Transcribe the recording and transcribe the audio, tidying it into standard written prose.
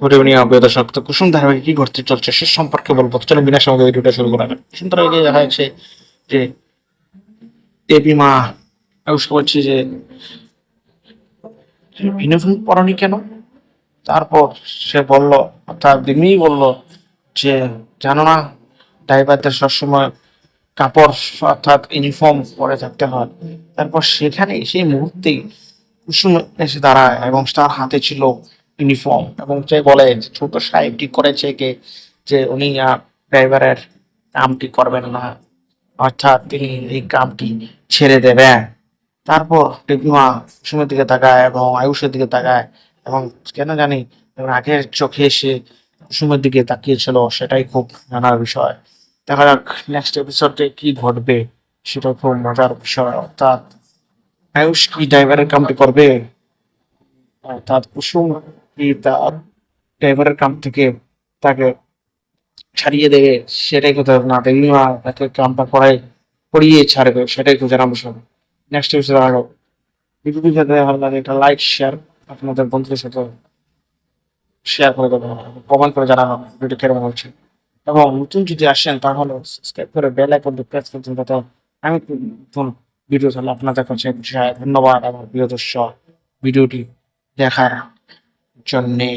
পরিমাণীয় প্রিয় দর্শক, তো কুসুম ধারাবাহিকে কি ঘটতে চলছে সে সম্পর্কে বলবো। তো চলো বিনা সময় ভিডিওটা শুরু করা যাক। কুসুম ধারাবাহিকে দেখা যাচ্ছে যে দেবী মা আয়ুষকে বলছে যে ইউনিফর্ম পরনি কেন। তারপর সে বলল, অর্থাৎ দিমি বলল যে জানো না, ড্রাইভারদের সবসময় কাপড় অর্থাৎ ইউনিফর্ম পরে থাকতে হয়। তারপর সেখানে সেই মুহূর্তেই কুসুম এসে দাঁড়ায় এবং তার হাতে ছিল ইউনিফর্ম এবং সে বলে যে ছোট সাহেব ঠিক করেছে কে যে উনি ড্রাইভারের কামটি করবেন না, অর্থাৎ তিনি এই কামটি ছেড়ে দেবেন। তারপর টেকনোয়া কুসুমের দিকে তাকায় এবং আয়ুষের দিকে তাকায় এবং কেন জানি রাগের চোখে সে কুসুমের দিকে তাকিয়েছিল, সেটাই খুব জানার বিষয়। দেখা যাক নেক্সট এপিসোডে কি ঘটবে, সেটা খুব মজার বিষয়। অর্থাৎ আয়ুষ কি ড্রাইভারের কামটি করবে, অর্থাৎ কুসুম কি তার ড্রাইভারের কাম থেকে তাকে ছাড়িয়ে দেবে, সেটাই কোথাও না দেখলি মা তাকে কামটা করিয়ে ছাড়বে, সেটাই খুব জানার বিষয়। নেক্সট এপিসোড আরো ভিডিওটি যাতে ভালো লাগে একটা লাইক শেয়ার আপনাদের বন্ধুদের সাথে শেয়ার করে দেবেন, কমেন্ট করে জানাবেন ভিডিও কেমন হচ্ছে। এবং নতুন যদি আসেন তাহলে সাবস্ক্রাইব করে বেল আইকনটি প্রেস করতে, যাতে আমি নতুন ভিডিও তাহলে আপনাদের কাছে ধন্যবাদ আমার প্রিয় দর্শক ভিডিওটি দেখার জন্যে।